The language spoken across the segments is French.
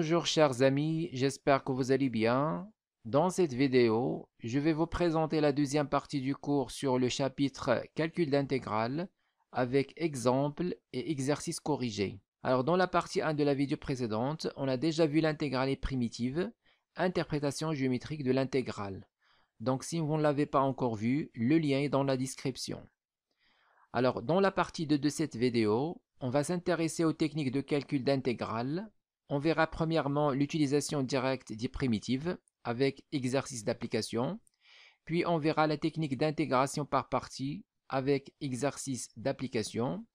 Bonjour chers amis, j'espère que vous allez bien. Dans cette vidéo, je vais vous présenter la deuxième partie du cours sur le chapitre Calcul d'intégrale avec exemples et exercices corrigés. Alors dans la partie 1 de la vidéo précédente, on a déjà vu l'intégrale primitive, interprétation géométrique de l'intégrale. Donc si vous ne l'avez pas encore vu, le lien est dans la description. Alors dans la partie 2 de cette vidéo, on va s'intéresser aux techniques de calcul d'intégrale. On verra premièrement l'utilisation directe des primitives avec exercice d'application, puis on verra la technique d'intégration par partie avec exercice d'application,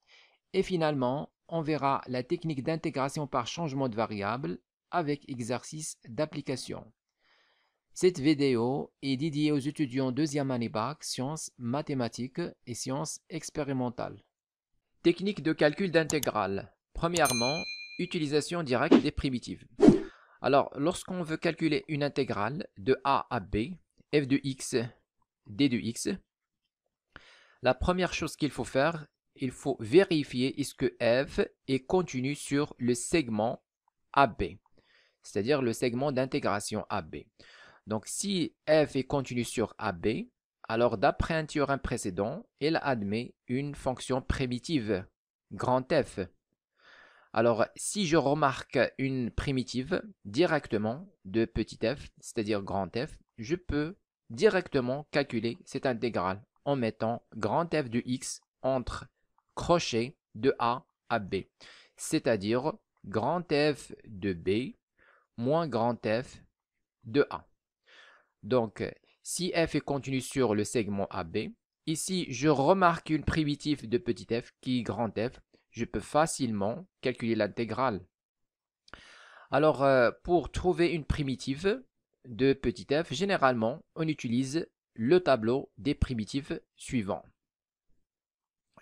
et finalement on verra la technique d'intégration par changement de variable avec exercice d'application. Cette vidéo est dédiée aux étudiants deuxième année bac, sciences mathématiques et sciences expérimentales. Technique de calcul d'intégrale. Premièrement, utilisation directe des primitives. Alors, lorsqu'on veut calculer une intégrale de a à b, f de x, d de x, la première chose qu'il faut faire, il faut vérifier est-ce que f est continu sur le segment AB, c'est-à-dire le segment d'intégration AB. Donc, si f est continu sur AB, alors d'après un théorème précédent, il admet une fonction primitive, grand F. Alors, si je remarque une primitive directement de petit f, c'est-à-dire grand F, je peux directement calculer cette intégrale en mettant grand F de x entre crochets de A à B, c'est-à-dire grand F de B moins grand F de A. Donc, si f est continu sur le segment AB, ici je remarque une primitive de petit f qui est grand F, je peux facilement calculer l'intégrale. Alors, pour trouver une primitive de petit f, généralement, on utilise le tableau des primitives suivants.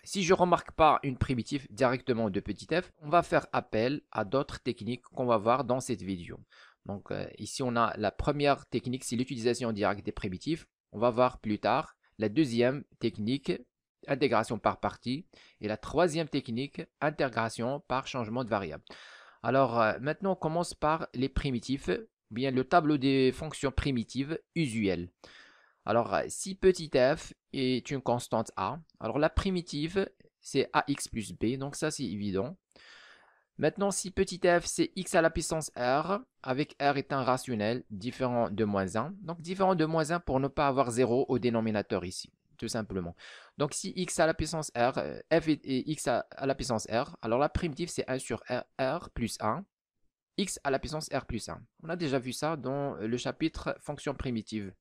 Si je ne remarque pas une primitive directement de petit f, on va faire appel à d'autres techniques qu'on va voir dans cette vidéo. Donc ici, on a la première technique, c'est l'utilisation directe des primitives. On va voir plus tard la deuxième technique, intégration par partie. Et la troisième technique, intégration par changement de variable. Alors maintenant, on commence par les primitives, bien le tableau des fonctions primitives usuelles. Alors, si petit f est une constante a, alors la primitive, c'est ax plus b, donc ça c'est évident. Maintenant, si petit f, c'est x à la puissance r, avec r est un rationnel différent de moins 1. Donc, différent de moins 1 pour ne pas avoir 0 au dénominateur ici, tout simplement. Donc, si x à la puissance r, f est x à la puissance r, alors la primitive, c'est 1 sur r plus 1, x à la puissance r plus 1. On a déjà vu ça dans le chapitre fonction primitive.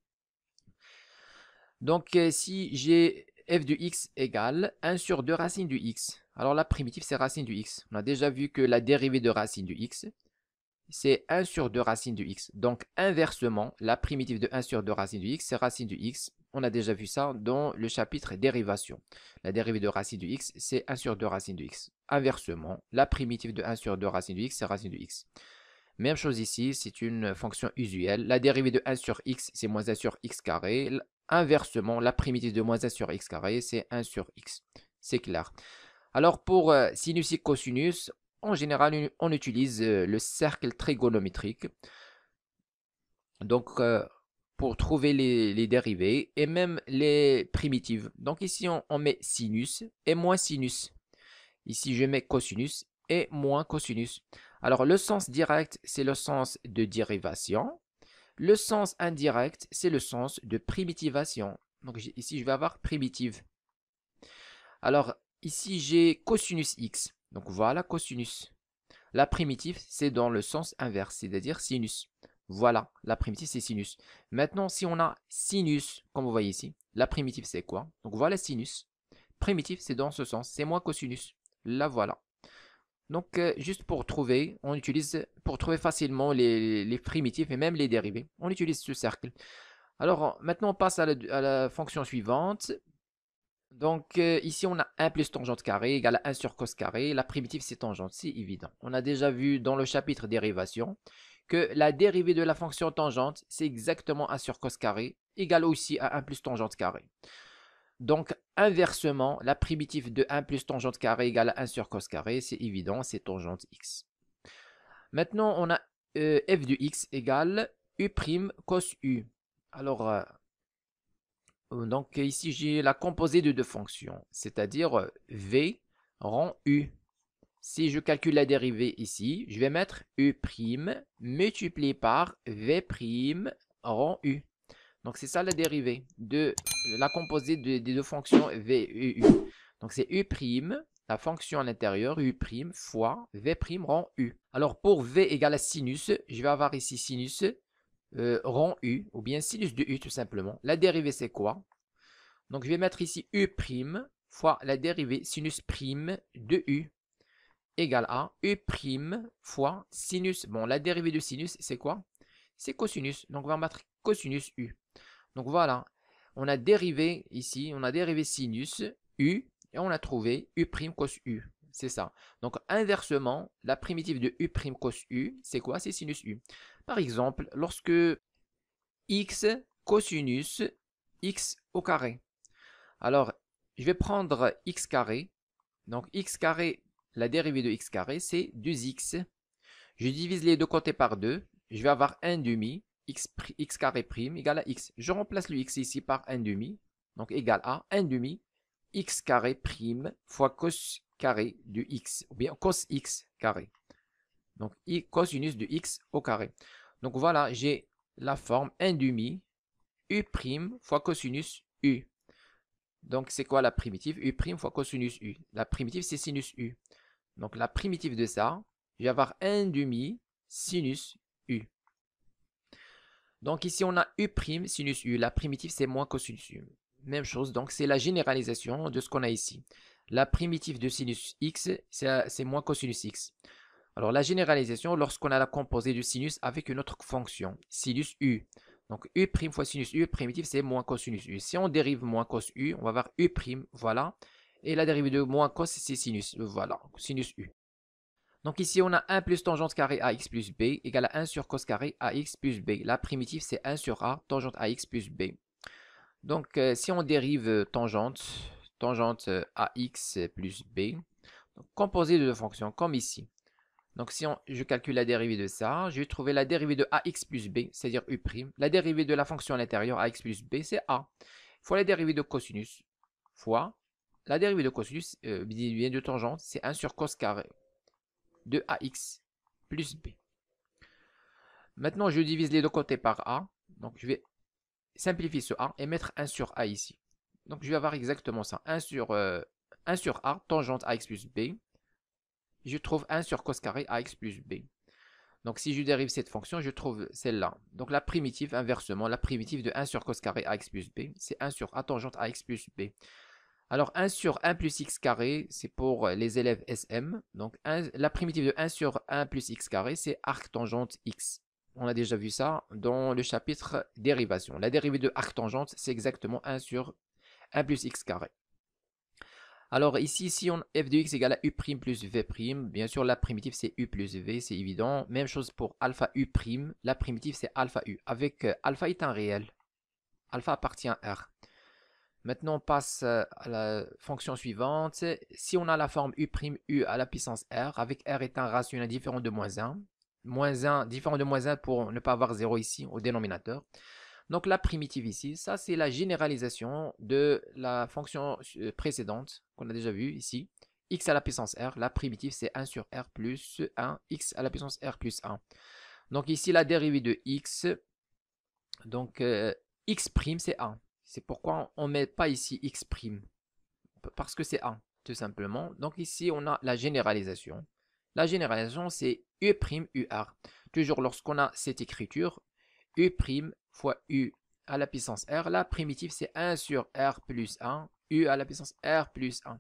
Donc, si j'ai f de x égale 1 sur 2 racine du x, alors la primitive, c'est racine du x. On a déjà vu que la dérivée de racine du x, c'est 1 sur 2 racine du x. Donc, inversement, la primitive de 1 sur 2 racine du x, c'est racine du x. On a déjà vu ça dans le chapitre dérivation. La dérivée de racine du x, c'est 1 sur 2 racine du x. Inversement, la primitive de 1 sur 2 racine du x, c'est racine du x. Même chose ici, c'est une fonction usuelle. La dérivée de 1 sur x, c'est moins 1 sur x carré. Inversement, la primitive de moins 1 sur x carré, c'est 1 sur x. C'est clair. Alors, pour sinus et cosinus, en général, on utilise le cercle trigonométrique. Donc, pour trouver les dérivées et même les primitives. Donc, ici, on met sinus et moins sinus. Ici, je mets cosinus et moins cosinus. Alors, le sens direct, c'est le sens de dérivation. Le sens indirect, c'est le sens de primitivation. Donc, ici, je vais avoir primitive. Alors, ici, j'ai cosinus x. Donc, voilà cosinus. La primitive, c'est dans le sens inverse, c'est-à-dire sinus. Voilà, la primitive, c'est sinus. Maintenant, si on a sinus, comme vous voyez ici, la primitive, c'est quoi? Donc, voilà sinus. Primitive, c'est dans ce sens, c'est moins cosinus. Là, voilà. Donc, juste pour trouver, on utilise, pour trouver facilement les primitifs et même les dérivés, on utilise ce cercle. Alors, maintenant, on passe à la fonction suivante. Donc, ici, on a 1 plus tangente carré égale à 1 sur cos carré. La primitive, c'est tangente, c'est évident. On a déjà vu dans le chapitre dérivation que la dérivée de la fonction tangente, c'est exactement 1 sur cos carré égale aussi à 1 plus tangente carré. Donc, inversement, la primitive de 1 plus tangente carré égale à 1 sur cos carré, c'est évident, c'est tangente x. Maintenant, on a f de x égale u' cos u. Alors, donc ici, j'ai la composée de deux fonctions, c'est-à-dire v rend u. Si je calcule la dérivée ici, je vais mettre u' multiplié par v' rend u. Donc, c'est ça la dérivée de la composée des deux fonctions v et u. Donc, c'est u', la fonction à l'intérieur, u' fois v' rend u. Alors, pour v égale à sinus, je vais avoir ici sinus rond u, ou bien sinus de u tout simplement. La dérivée, c'est quoi? Donc, je vais mettre ici u' fois la dérivée sinus prime de u égale à u' fois sinus. Bon, la dérivée de sinus, c'est quoi? C'est cosinus. Donc, on va mettre cosinus u. Donc, voilà. On a dérivé ici, on a dérivé sinus u et on a trouvé u' cos u. C'est ça. Donc, inversement, la primitive de u' cos u, c'est quoi? C'est sinus u. Par exemple, lorsque x cosinus x au carré. Alors, je vais prendre x carré. Donc, x carré, la dérivée de x carré, c'est 2x. Je divise les deux côtés par 2. Je vais avoir 1 demi. X carré prime égale à x. Je remplace le x ici par 1 demi. Donc, égal à 1 demi x carré prime fois cos carré de x. Ou bien cos x carré. Donc, cosinus de x au carré. Donc, voilà, j'ai la forme 1 demi u' fois cosinus u. Donc, c'est quoi la primitive? U' fois cosinus u. La primitive, c'est sinus u. Donc, la primitive de ça, je vais avoir 1 demi sinus u. Donc, ici, on a u' sinus u. La primitive, c'est moins cosinus u. Même chose, donc c'est la généralisation de ce qu'on a ici. La primitive de sinus x, c'est moins cosinus x. Alors, la généralisation, lorsqu'on a la composée de sinus avec une autre fonction, sinus u. Donc, u' fois sinus u, primitive, c'est moins cosinus u. Si on dérive moins cos u, on va avoir u', voilà. Et la dérivée de moins cos, c'est sinus, voilà, sinus u. Donc, ici, on a 1 plus tangente carré ax plus b égale à 1 sur cos carré ax plus b. La primitive, c'est 1 sur a, tangente ax plus b. Donc, si on dérive tangente ax plus b, donc, composée de deux fonctions, comme ici. Donc, si je calcule la dérivée de ça, je vais trouver la dérivée de ax plus b, c'est-à-dire u'. La dérivée de la fonction à l'intérieur, ax plus b, c'est a. Fois la dérivée de cosinus, fois la dérivée de cosinus, bien de tangente, c'est 1 sur cos carré de ax plus b. Maintenant, je divise les deux côtés par a. Donc, je vais simplifier ce a et mettre 1 sur a ici. Donc, je vais avoir exactement ça. 1 sur a, tangente ax plus b. Je trouve 1 sur cos carré ax plus b. Donc, si je dérive cette fonction, je trouve celle-là. Donc, la primitive, inversement, la primitive de 1 sur cos carré ax plus b, c'est 1 sur a tangente ax plus b. Alors, 1 sur 1 plus x carré, c'est pour les élèves SM. Donc, la primitive de 1 sur 1 plus x carré, c'est arc tangente x. On a déjà vu ça dans le chapitre dérivation. La dérivée de arc tangente, c'est exactement 1 sur 1 plus x carré. Alors ici, si on f de x égale à u' plus v', bien sûr la primitive c'est u plus v, c'est évident. Même chose pour alpha u', la primitive c'est alpha u, avec alpha est un réel. Alpha appartient à R. Maintenant on passe à la fonction suivante. Si on a la forme u' u à la puissance R, avec R est un rationnel différent de moins 1, différent de moins 1 pour ne pas avoir 0 ici au dénominateur. Donc la primitive ici, ça c'est la généralisation de la fonction précédente qu'on a déjà vue ici. X à la puissance R, la primitive c'est 1 sur R plus 1, X à la puissance R plus 1. Donc ici la dérivée de X, donc X' c'est 1. C'est pourquoi on ne met pas ici X', parce que c'est 1 tout simplement. Donc ici on a la généralisation. La généralisation c'est U', UR. Toujours lorsqu'on a cette écriture, U' fois U à la puissance R. La primitive, c'est 1 sur R plus 1. U à la puissance R plus 1.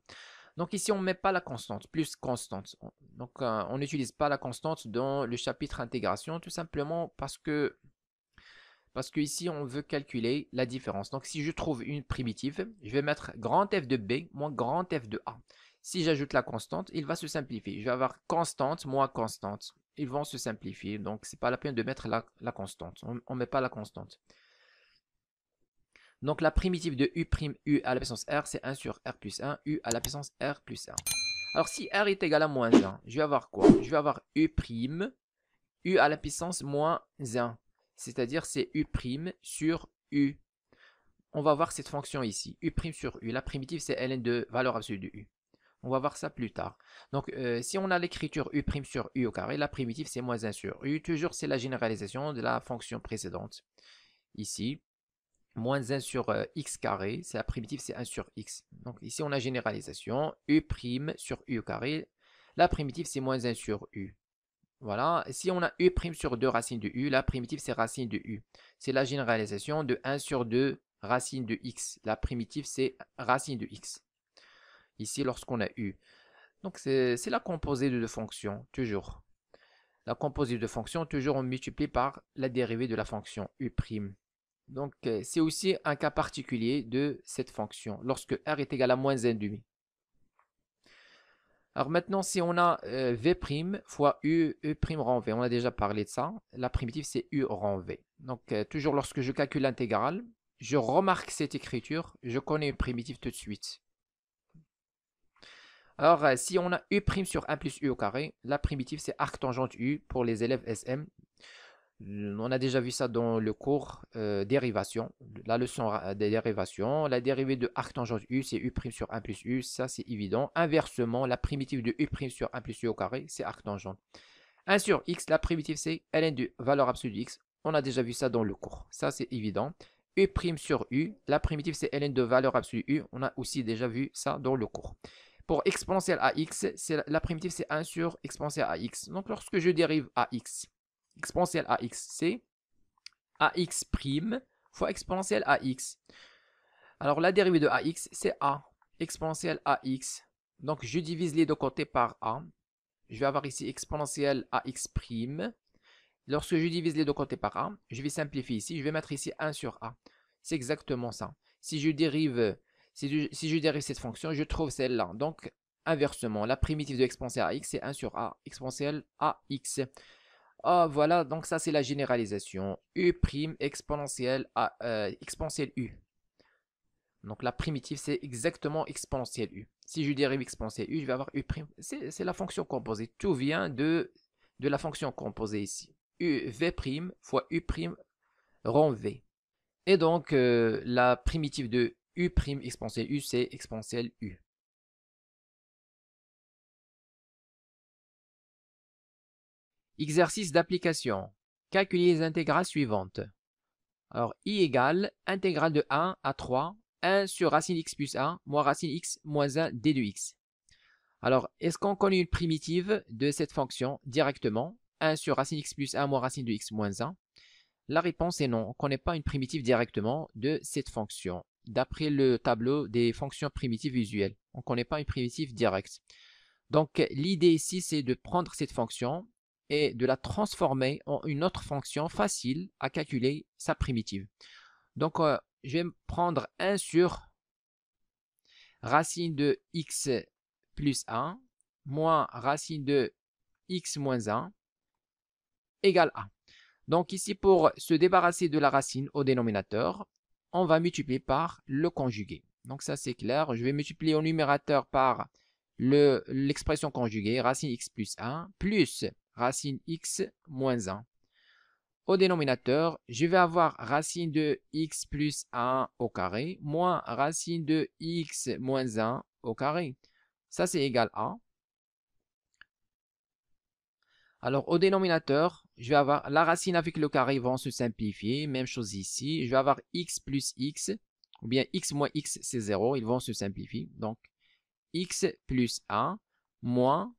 Donc ici, on ne met pas la constante, plus constante. Donc on n'utilise pas la constante dans le chapitre intégration, tout simplement parce que ici, on veut calculer la différence. Donc si je trouve une primitive, je vais mettre grand F de B moins grand F de A. Si j'ajoute la constante, il va se simplifier. Je vais avoir constante moins constante. Ils vont se simplifier. Donc, ce n'est pas la peine de mettre la constante. On ne met pas la constante. Donc, la primitive de U', U à la puissance R, c'est 1 sur R plus 1, U à la puissance R plus 1. Alors, si R est égal à moins 1, je vais avoir quoi? Je vais avoir U', u à la puissance moins 1. C'est-à-dire c'est u' sur u. On va voir cette fonction ici, u' sur u. La primitive, c'est ln de valeur absolue de u. On va voir ça plus tard. Donc, si on a l'écriture u' sur u au carré, la primitive, c'est moins 1 sur u. Toujours, c'est la généralisation de la fonction précédente. Ici, moins 1 sur x carré, c'est la primitive, c'est 1 sur x. Donc, ici, on a généralisation, u' sur u au carré. La primitive, c'est moins 1 sur u. Voilà. Si on a u' sur 2 racines de u, la primitive, c'est racine de u. C'est la généralisation de 1 sur 2 racine de x. La primitive, c'est racine de x. Ici, lorsqu'on a u. Donc, c'est la composée de deux fonctions, toujours. La composée de fonctions, toujours on multiplie par la dérivée de la fonction u'. Donc, c'est aussi un cas particulier de cette fonction, lorsque r est égal à moins 1,5. Alors maintenant, si on a v' fois u rang v, on a déjà parlé de ça, la primitive c'est u rang v. Donc, toujours lorsque je calcule l'intégrale, je remarque cette écriture, je connais une primitive tout de suite. Alors, si on a u' sur 1 plus u au carré, la primitive, c'est arctangente u pour les élèves SM. On a déjà vu ça dans le cours dérivation, la leçon des dérivations. La dérivée de arctangente u, c'est u' sur 1 plus u, ça c'est évident. Inversement, la primitive de u' sur 1 plus u au carré, c'est arctangente. 1 sur x, la primitive, c'est ln de valeur absolue de x. On a déjà vu ça dans le cours, ça c'est évident. u' sur u, la primitive, c'est ln de valeur absolue u. On a aussi déjà vu ça dans le cours. Pour exponentielle ax, la primitive, c'est 1 sur exponentielle ax. Donc, lorsque je dérive ax, exponentielle ax, c'est ax' fois exponentielle ax. Alors, la dérivée de ax, c'est a, exponentielle ax. Donc, je divise les deux côtés par a. Je vais avoir ici exponentielle ax'. Lorsque je divise les deux côtés par a, je vais simplifier ici. Je vais mettre ici 1 sur a. C'est exactement ça. Si je dérive cette fonction, je trouve celle-là. Donc, inversement, la primitive de exponentielle ax, c'est 1 sur a, exponentielle ax. Ah, voilà, donc ça, c'est la généralisation. u' exponentielle u. Donc, la primitive, c'est exactement exponentielle u. Si je dérive exponentielle u, je vais avoir u'. C'est la fonction composée. Tout vient de la fonction composée ici. v' fois u' rond v. Et donc, la primitive de u' exponentielle u, c'est exponentielle u. Exercice d'application. Calculer les intégrales suivantes. Alors, i égale intégrale de 1 à 3, 1 sur racine x plus 1, moins racine x moins 1 d de x. Alors, est-ce qu'on connaît une primitive de cette fonction directement? 1 sur racine x plus 1, moins racine de x moins 1. La réponse est non. On ne connaît pas une primitive directement de cette fonction. D'après le tableau des fonctions primitives visuelles, on ne connaît pas une primitive directe. Donc, l'idée ici, c'est de prendre cette fonction et de la transformer en une autre fonction facile à calculer sa primitive. Donc, je vais prendre 1 sur racine de x plus 1 moins racine de x moins 1 égale a. Donc ici, pour se débarrasser de la racine au dénominateur, on va multiplier par le conjugué. Donc ça, c'est clair. Je vais multiplier au numérateur par l'expression conjuguée, racine x plus 1, plus racine x moins 1. Au dénominateur, je vais avoir racine de x plus 1 au carré, moins racine de x moins 1 au carré. Ça, c'est égal à. Alors, au dénominateur, je vais avoir la racine avec le carré vont se simplifier. Même chose ici. Je vais avoir x plus x, ou bien x moins x, c'est 0. Ils vont se simplifier. Donc, x plus 1 moins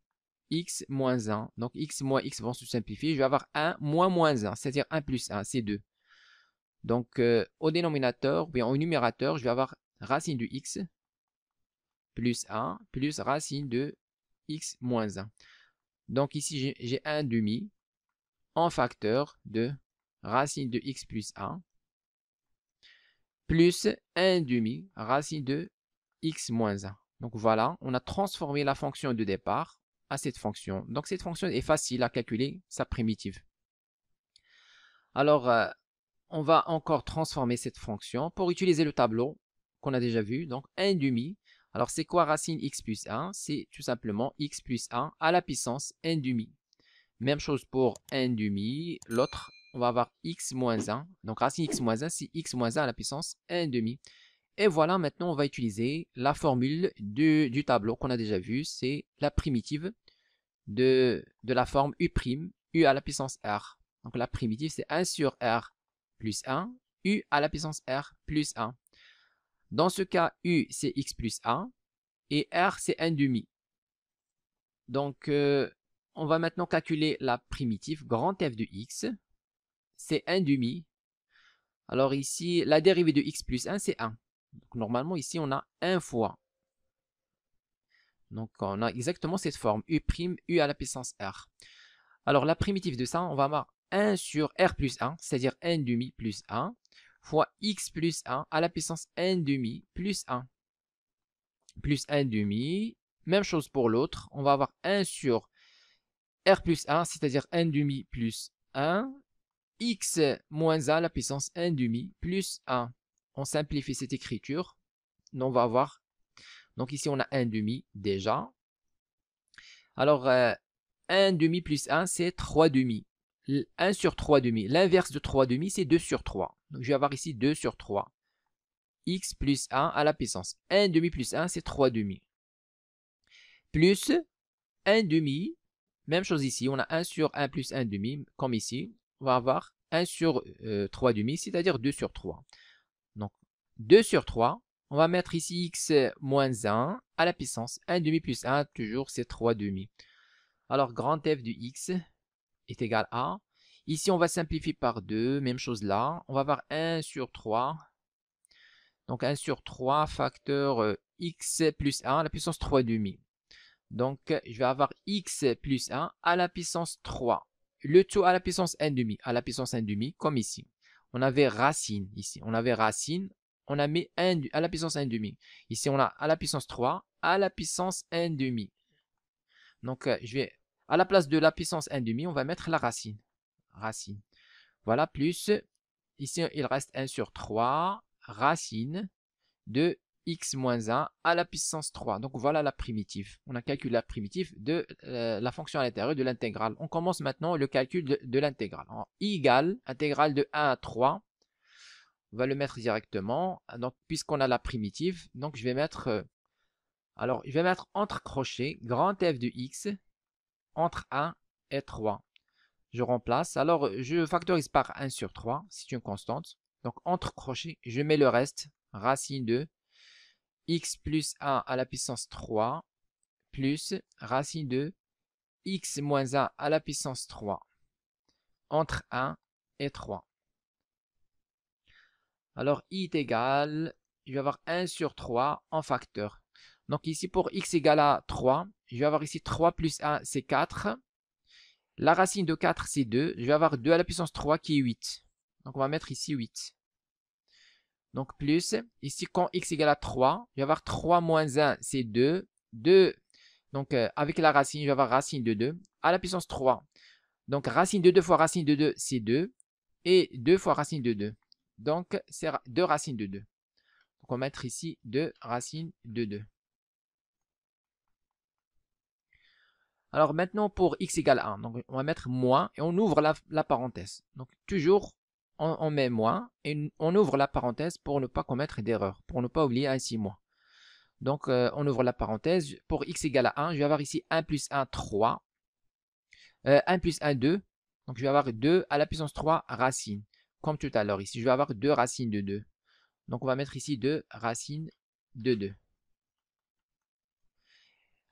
x moins 1. Donc, x moins x vont se simplifier. Je vais avoir 1 moins 1, c'est-à-dire 1 plus 1, c'est 2. Donc, au dénominateur, ou bien au numérateur, je vais avoir racine de x plus 1 plus racine de x moins 1. Donc ici, j'ai 1 demi en facteur de racine de x plus 1 plus 1 demi racine de x moins 1. Donc voilà, on a transformé la fonction de départ à cette fonction. Donc cette fonction est facile à calculer sa primitive. Alors, on va encore transformer cette fonction pour utiliser le tableau qu'on a déjà vu. Donc 1 demi. Alors c'est quoi racine x plus 1? C'est tout simplement x plus 1 à la puissance 1 demi. Même chose pour 1 demi. L'autre, on va avoir x moins 1. Donc racine x moins 1, c'est x moins 1 à la puissance 1 demi. Et voilà, maintenant on va utiliser la formule du tableau qu'on a déjà vu. C'est la primitive de la forme u', u à la puissance r. Donc la primitive, c'est 1 sur r plus 1, u à la puissance r plus 1. Dans ce cas, u, c'est x plus 1 et r, c'est 1 demi. Donc, on va maintenant calculer la primitive, grand F de x, c'est 1 demi. Alors ici, la dérivée de x plus 1, c'est 1. Donc, normalement, ici, on a 1 fois. Donc, on a exactement cette forme, u', u à la puissance r. Alors, la primitive de ça, on va avoir 1 sur r plus 1, c'est-à-dire 1 demi plus 1, fois x plus 1 à la puissance 1 demi plus 1. Plus 1 demi. Même chose pour l'autre. On va avoir 1 sur r plus 1, c'est-à-dire 1 demi plus 1, x moins 1 à la puissance 1 demi plus 1. On simplifie cette écriture. On va avoir, donc ici on a 1 demi déjà. Alors 1 demi plus 1, c'est 3 demi. 1 sur 3 demi. L'inverse de 3 demi, c'est 2 sur 3. Donc je vais avoir ici 2 sur 3. X plus 1 à la puissance 1 demi plus 1, c'est 3 demi. Plus 1 demi. Même chose ici, on a 1 sur 1 plus 1 demi, comme ici. On va avoir 1 sur 3 demi, c'est-à-dire 2 sur 3. Donc, 2 sur 3, on va mettre ici x moins 1 à la puissance 1 demi plus 1, toujours c'est 3 demi. Alors, grand F de x est égal à, ici on va simplifier par 2, même chose là. On va avoir 1 sur 3. Donc, 1 sur 3 facteur x plus 1 à la puissance 3 demi. Donc, je vais avoir x plus 1 à la puissance 3. Le tout à la puissance 1 demi. À la puissance 1 demi, comme ici. On avait racine ici. On avait racine. On a mis 1 à la puissance 1 demi. Ici, on a à la puissance 3 à la puissance 1 demi. Donc, je vais à la place de la puissance 1 demi, on va mettre la racine. Racine. Voilà, plus. Ici, il reste 1 sur 3. Racine de x moins 1 à la puissance 3. Donc voilà la primitive. On a calculé la primitive de la fonction à l'intérieur de l'intégrale. On commence maintenant le calcul de l'intégrale. I égale intégrale de 1 à 3. On va le mettre directement. Donc puisqu'on a la primitive, donc je vais mettre entre crochets grand F de x entre 1 et 3. Je remplace. Alors je factorise par 1 sur 3, c'est une constante. Donc entre crochets, je mets le reste, racine de x plus 1 à la puissance 3 plus racine de x moins 1 à la puissance 3 entre 1 et 3. Alors i est égal, je vais avoir 1 sur 3 en facteur. Donc ici pour x égale à 3, je vais avoir ici 3 plus 1 c'est 4. La racine de 4 c'est 2, je vais avoir 2 à la puissance 3 qui est 8. Donc on va mettre ici 8. Donc plus, ici quand x égale à 3, je vais avoir 3 moins 1, c'est 2. 2, donc avec la racine, je vais avoir racine de 2 à la puissance 3. Donc racine de 2 fois racine de 2, c'est 2. Et 2 fois racine de 2. Donc c'est 2 racines de 2. Donc on va mettre ici 2 racines de 2. Alors maintenant pour x égale 1, donc on va mettre moins et on ouvre la parenthèse. Donc toujours on met moins et on ouvre la parenthèse pour ne pas commettre d'erreur, pour ne pas oublier ainsi moins. Donc on ouvre la parenthèse, pour x égale à 1, je vais avoir ici 1 plus 1, 3. 1 plus 1, 2. Donc je vais avoir 2 à la puissance 3 racines. Comme tout à l'heure ici, je vais avoir 2 racines de 2. Donc on va mettre ici 2 racines de 2.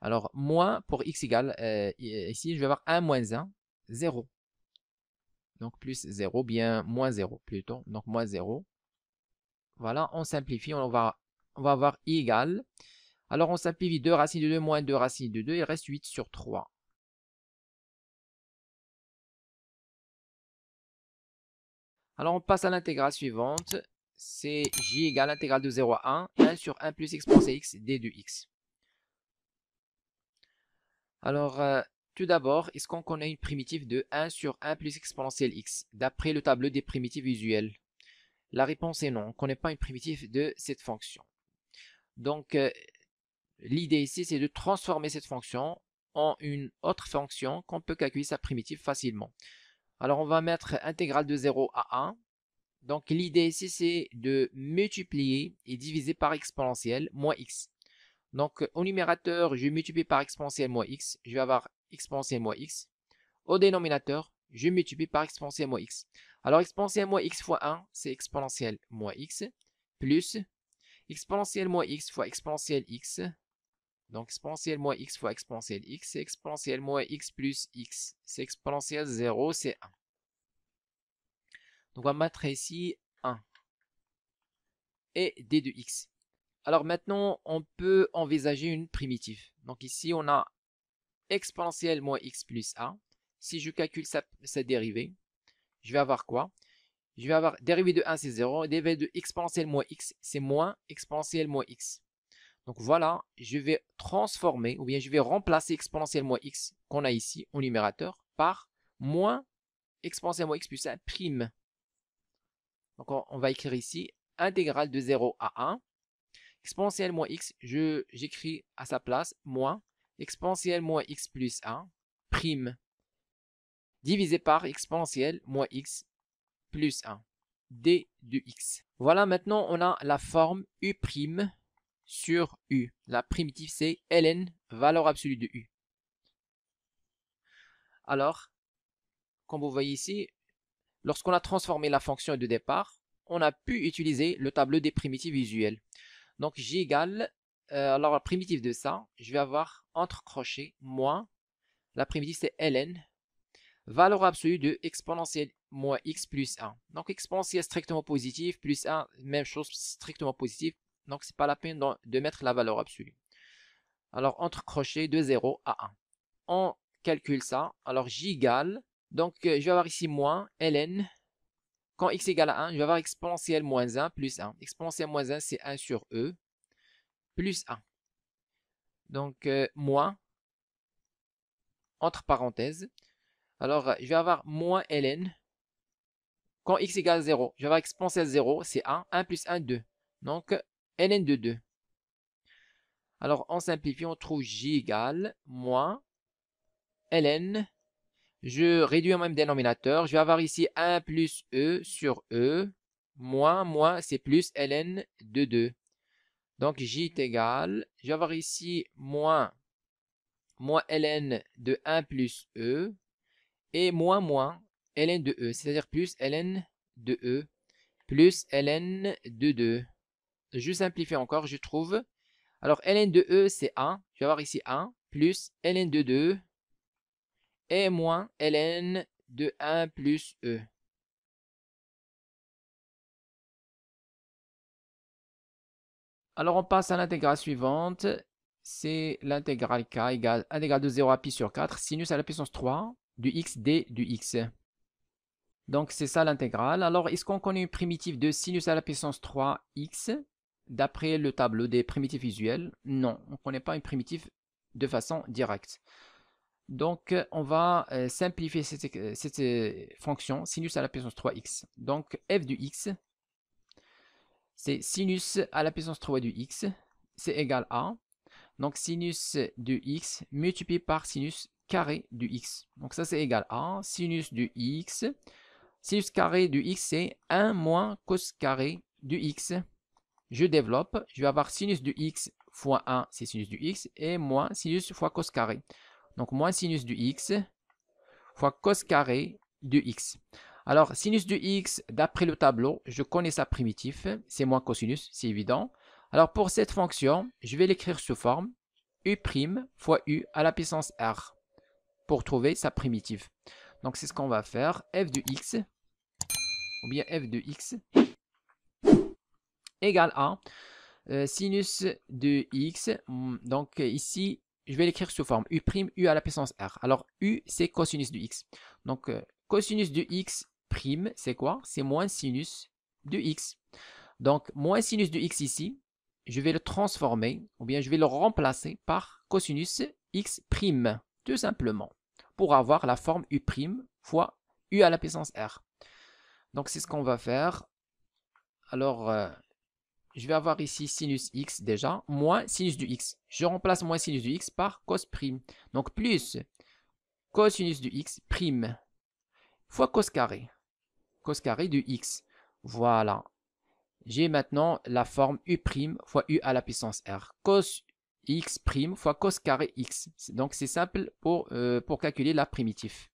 Alors moins pour x égale, ici je vais avoir 1 moins 1, 0. Donc plus 0, bien moins 0 plutôt. Donc moins 0. Voilà, on simplifie, on va avoir i égale. Alors on simplifie 2 racines de 2 moins 2 racines de 2, il reste 8 sur 3. Alors on passe à l'intégrale suivante. C'est j égale intégrale de 0 à 1, 1 sur 1 plus exponentielle x d de x. Alors, tout d'abord, est-ce qu'on connaît une primitive de 1 sur 1 plus exponentielle x, d'après le tableau des primitives usuelles? La réponse est non, on ne connaît pas une primitive de cette fonction. Donc, l'idée ici, c'est de transformer cette fonction en une autre fonction qu'on peut calculer sa primitive facilement. Alors on va mettre intégrale de 0 à 1. Donc l'idée ici c'est de multiplier et diviser par exponentielle moins x. Donc au numérateur je multiplie par exponentielle moins x, je vais avoir exponentielle moins x. Au dénominateur je multiplie par exponentielle moins x. Alors exponentielle moins x fois 1 c'est exponentielle moins x plus exponentielle moins x fois exponentielle x. Donc exponentielle moins x fois exponentielle x, c'est exponentielle moins x plus x, c'est exponentielle 0, c'est 1. Donc on va mettre ici 1 et d de x. Alors maintenant, on peut envisager une primitive. Donc ici, on a exponentielle moins x plus 1. Si je calcule sa dérivée, je vais avoir quoi? Je vais avoir dérivée de 1, c'est 0. Dérivée de exponentielle moins x, c'est moins exponentielle moins x. Donc voilà, je vais transformer, ou bien je vais remplacer exponentielle moins x qu'on a ici au numérateur par moins exponentielle moins x plus 1 prime. Donc on va écrire ici intégrale de 0 à 1. Exponentielle moins x, j'écris à sa place moins exponentielle moins x plus 1 prime divisé par exponentielle moins x plus 1 d de x. Voilà, maintenant on a la forme u' sur u. La primitive c'est ln, valeur absolue de u. Alors, comme vous voyez ici, lorsqu'on a transformé la fonction de départ, on a pu utiliser le tableau des primitives visuelles. Donc j égale, alors la primitive de ça, je vais avoir entre crochets moins, la primitive c'est ln, valeur absolue de exponentielle moins x plus 1. Donc exponentielle strictement positive, plus 1, même chose, strictement positive. Donc c'est pas la peine de mettre la valeur absolue. Alors entre crochets de 0 à 1. On calcule ça, alors j égale, donc je vais avoir ici moins ln, quand x égale à 1, je vais avoir exponentielle moins 1 plus 1. Exponentielle moins 1 c'est 1 sur e, plus 1. Donc, moins, entre parenthèses. Alors, je vais avoir moins ln. Quand x égale 0, je vais avoir exponentielle 0, c'est 1. 1 plus 1, 2. Donc, ln de 2. Alors, on simplifie, on trouve j égale moins ln. Je réduis en même dénominateur. Je vais avoir ici 1 plus e sur e. Moins, c'est plus ln de 2. Donc, j est égal. Je vais avoir ici moins ln de 1 plus e et moins ln de e, c'est-à-dire plus ln de e plus ln de 2. Je simplifie encore, je trouve. Alors ln de e c'est 1, je vais avoir ici 1 plus ln de 2 et moins ln de 1 plus e. Alors on passe à l'intégrale suivante. C'est l'intégrale k égale intégrale de 0 à pi sur 4 sinus à la puissance 3 du x d du x. Donc c'est ça l'intégrale. Alors est-ce qu'on connaît une primitive de sinus à la puissance 3x d'après le tableau des primitives visuelles? Non, on ne connaît pas une primitive de façon directe. Donc on va simplifier cette fonction sinus à la puissance 3x. Donc f du x, c'est sinus à la puissance 3 du x, c'est égal à, donc sinus de x multiplié par sinus carré du x. Donc ça c'est égal à sinus du x. Sinus carré du x, c'est 1 moins cos carré du x. Je développe, je vais avoir sinus du x fois 1, c'est sinus du x, et moins sinus fois cos carré. Donc moins sinus du x fois cos carré du x. Alors sinus du x, d'après le tableau, je connais sa primitive, c'est moins cosinus, c'est évident. Alors pour cette fonction, je vais l'écrire sous forme u' fois u à la puissance r pour trouver sa primitive. Donc c'est ce qu'on va faire, f de x, ou bien f de x égale à sinus de x. Donc ici, je vais l'écrire sous forme u', u à la puissance r. Alors u, c'est cosinus de x. Donc cosinus de x prime, c'est quoi? C'est moins sinus de x. Donc moins sinus de x ici, je vais le transformer, ou bien je vais le remplacer par cosinus x prime, tout simplement, pour avoir la forme u' fois u à la puissance r. Donc c'est ce qu'on va faire. Alors je vais avoir ici sinus x déjà, moins sinus du x. Je remplace moins sinus du x par cos prime. Donc plus cosinus du x prime fois cos carré du x. Voilà. J'ai maintenant la forme u' fois u à la puissance r. Cos x' fois cos carré x. Donc c'est simple pour calculer la primitive.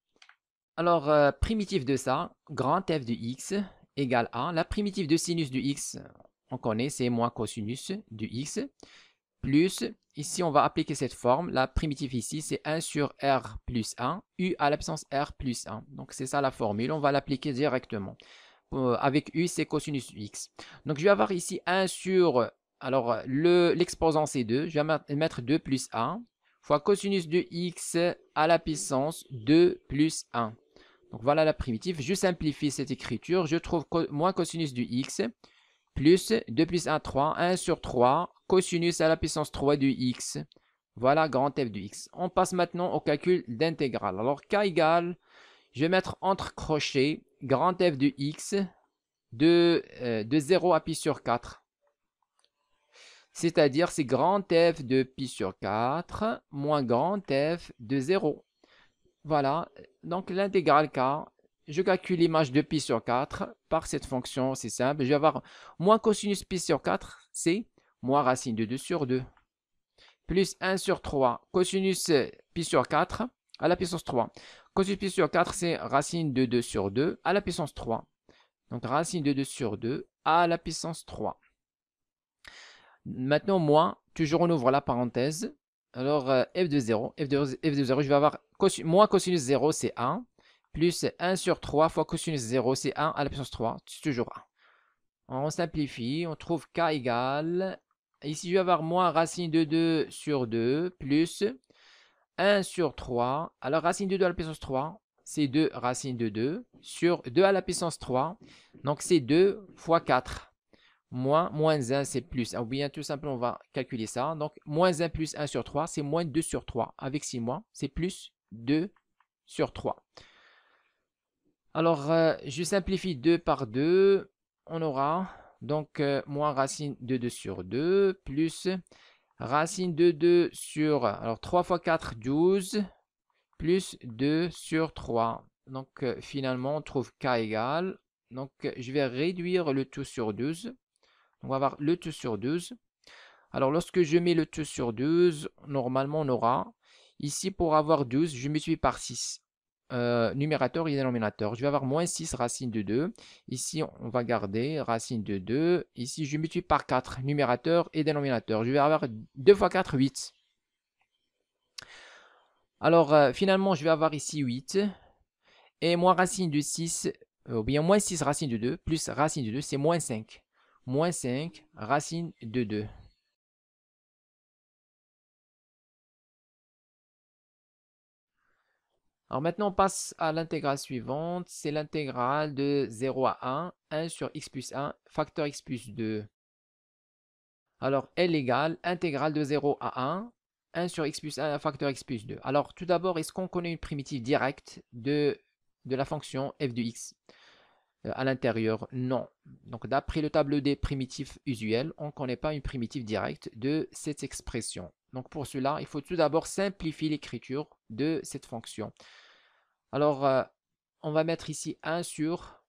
Alors, primitive de ça, grand f de x égale a. La primitive de sinus du x, on connaît, c'est moins cosinus du x, plus, ici on va appliquer cette forme, la primitive ici c'est 1 sur r plus 1, u à la puissance r plus 1. Donc c'est ça la formule, on va l'appliquer directement. Avec u c'est cosinus x. Donc je vais avoir ici 1 sur, alors l'exposant c'est 2, je vais mettre 2 plus 1, fois cosinus de x à la puissance 2 plus 1. Donc voilà la primitive. Je simplifie cette écriture. Je trouve moins cosinus du x plus 2 plus 1, 3. 1 sur 3 cosinus à la puissance 3 du x. Voilà grand f du x. On passe maintenant au calcul d'intégrale. Alors k égale, je vais mettre entre crochets grand f de x de 0 à pi sur 4. C'est-à-dire c'est grand f de pi sur 4 moins grand f de 0. Voilà, donc l'intégrale k, je calcule l'image de pi sur 4 par cette fonction, c'est simple. Je vais avoir moins cosinus pi sur 4, c'est moins racine de 2 sur 2. Plus 1 sur 3, cosinus pi sur 4 à la puissance 3. Cosinus pi sur 4, c'est racine de 2 sur 2 à la puissance 3. Donc racine de 2 sur 2 à la puissance 3. Maintenant, moins, toujours on ouvre la parenthèse. Alors, f de 0, je vais avoir moins cosinus 0, c'est 1, plus 1 sur 3 fois cosinus 0, c'est 1 à la puissance 3, c'est toujours 1. On simplifie, on trouve k égale, ici je vais avoir moins racine de 2 sur 2, plus 1 sur 3, alors racine de 2 à la puissance 3, c'est 2 racine de 2, sur 2 à la puissance 3, donc c'est 2 fois 4. Moins 1, c'est plus. Ou bien tout simplement, on va calculer ça. Donc, moins 1 plus 1 sur 3, c'est moins 2 sur 3. Avec 6 mois, c'est plus 2 sur 3. Alors, je simplifie 2 par 2. On aura donc moins racine de 2 sur 2, plus racine de 2 sur... Alors, 3 fois 4, 12, plus 2 sur 3. Donc, finalement, on trouve k égale. Donc, je vais réduire le tout sur 12. On va avoir le tout sur 12. Alors, lorsque je mets le tout sur 12, normalement, on aura, ici, pour avoir 12, je multiplie par 6. Numérateur et dénominateur. Je vais avoir moins 6 racine de 2. Ici, on va garder racine de 2. Ici, je multiplie par 4. Numérateur et dénominateur. Je vais avoir 2 fois 4, 8. Alors, finalement, je vais avoir ici 8. Et moins racine de 6, ou bien moins 6 racine de 2, plus racine de 2, c'est moins 5. Moins 5, racine de 2. Alors maintenant, on passe à l'intégrale suivante. C'est l'intégrale de 0 à 1, 1 sur x plus 1, facteur x plus 2. Alors, L égale intégrale de 0 à 1 sur x plus 1, facteur x plus 2. Alors, tout d'abord, est-ce qu'on connaît une primitive directe de la fonction f de x à l'intérieur? Non. Donc, d'après le tableau des primitifs usuels, on ne connaît pas une primitive directe de cette expression. Donc, pour cela, il faut tout d'abord simplifier l'écriture de cette fonction. Alors, on va mettre ici 1 sur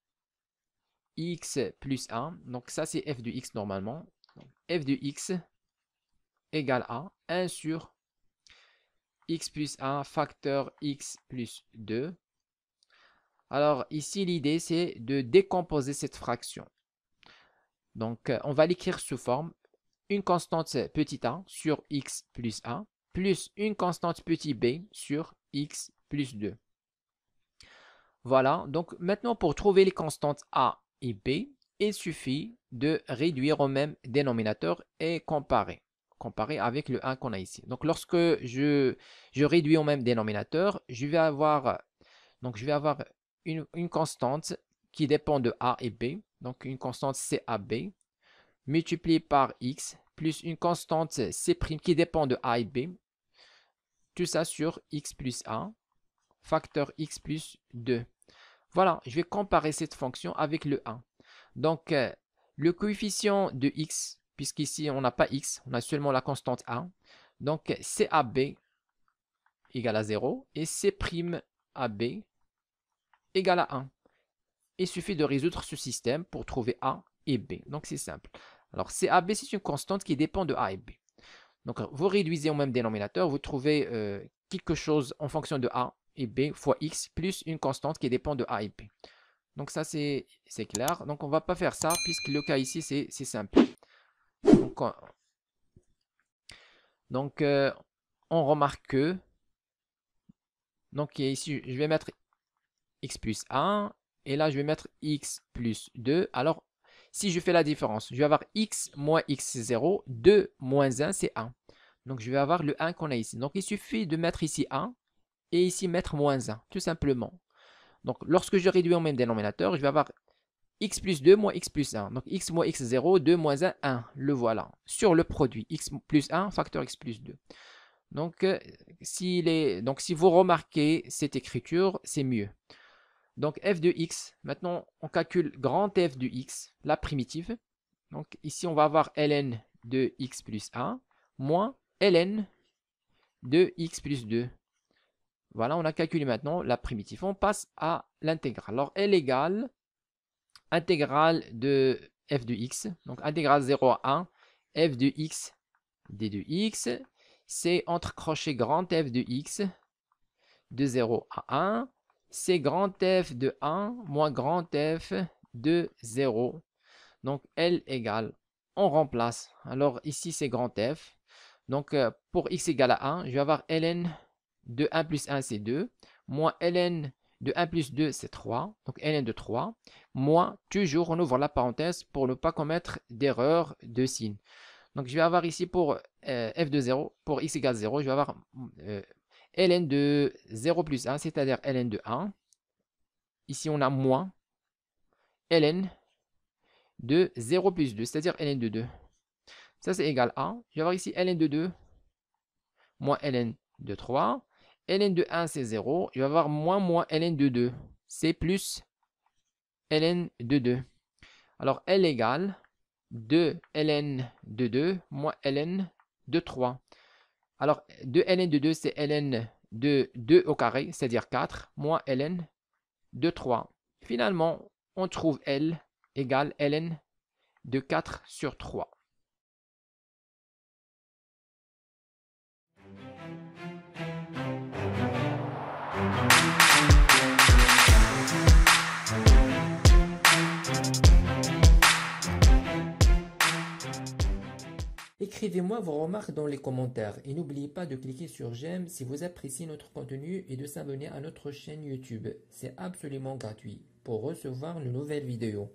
x plus 1. Donc, ça, c'est f de x normalement. Donc, f de x égale à 1 sur x plus 1 facteur x plus 2. Alors, ici, l'idée, c'est de décomposer cette fraction. Donc, on va l'écrire sous forme une constante petit a sur x plus 1 plus une constante petit b sur x plus 2. Voilà, donc maintenant pour trouver les constantes a et b, il suffit de réduire au même dénominateur et comparer. Comparer avec le 1 qu'on a ici. Donc lorsque je réduis au même dénominateur, je vais avoir une constante qui dépend de a et b. Donc une constante CAB multipliée par x plus une constante C' qui dépend de a et b. Tout ça sur x plus 1 facteur x plus 2. Voilà, je vais comparer cette fonction avec le 1. Donc, le coefficient de x puisqu'ici on n'a pas x, on a seulement la constante a. Donc CAB égale à 0 et C'AB égale à 1. Il suffit de résoudre ce système pour trouver a et b. Donc c'est simple. Alors CAB, c'est une constante qui dépend de a et b. Donc vous réduisez au même dénominateur, vous trouvez quelque chose en fonction de a et b fois x plus une constante qui dépend de a et b. Donc ça c'est clair. Donc on ne va pas faire ça puisque le cas ici c'est simple. Donc on remarque que donc ici je vais mettre x plus 1 et là je vais mettre x plus 2. Alors si je fais la différence, je vais avoir x moins x0, 2 moins 1 c'est 1. Donc je vais avoir le 1 qu'on a ici. Donc il suffit de mettre ici 1 et ici mettre moins 1, tout simplement. Donc lorsque je réduis au même dénominateur, je vais avoir x plus 2 moins x plus 1. Donc x moins x0, 2 moins 1, 1. Le voilà. Sur le produit, x plus 1, facteur x plus 2. Donc si vous remarquez cette écriture, c'est mieux. Donc f de x, maintenant on calcule grand f de x, la primitive. Donc ici on va avoir ln de x plus 1 moins ln de x plus 2. Voilà, on a calculé maintenant la primitive. On passe à l'intégrale. Alors L égale intégrale de f de x. Donc intégrale 0 à 1, f de x d de x. C'est entre crochet grand f de x de 0 à 1. C'est grand f de 1 moins grand f de 0. Donc L égale, on remplace. Alors ici c'est grand f. Donc pour x égale à 1, je vais avoir ln de 1 plus 1 c'est 2, moins ln de 1 plus 2 c'est 3, donc ln de 3, moins toujours on ouvre la parenthèse pour ne pas commettre d'erreur de signe. Donc je vais avoir ici pour f de 0, pour x égale 0, je vais avoir ln de 0 plus 1, c'est-à-dire ln de 1. Ici on a moins ln de 0 plus 2, c'est-à-dire ln de 2. Ça c'est égal à, je vais avoir ici ln de 2 moins ln de 3. ln de 1 c'est 0, je vais avoir moins ln de 2, c'est plus ln de 2. Alors L égale 2 ln de 2 moins ln de 3. Alors 2 ln de 2 c'est ln de 2 au carré, c'est-à-dire 4, moins ln de 3. Finalement, on trouve L égale ln de 4 sur 3. Écrivez-moi vos remarques dans les commentaires et n'oubliez pas de cliquer sur j'aime si vous appréciez notre contenu et de s'abonner à notre chaîne YouTube. C'est absolument gratuit pour recevoir de nouvelles vidéos.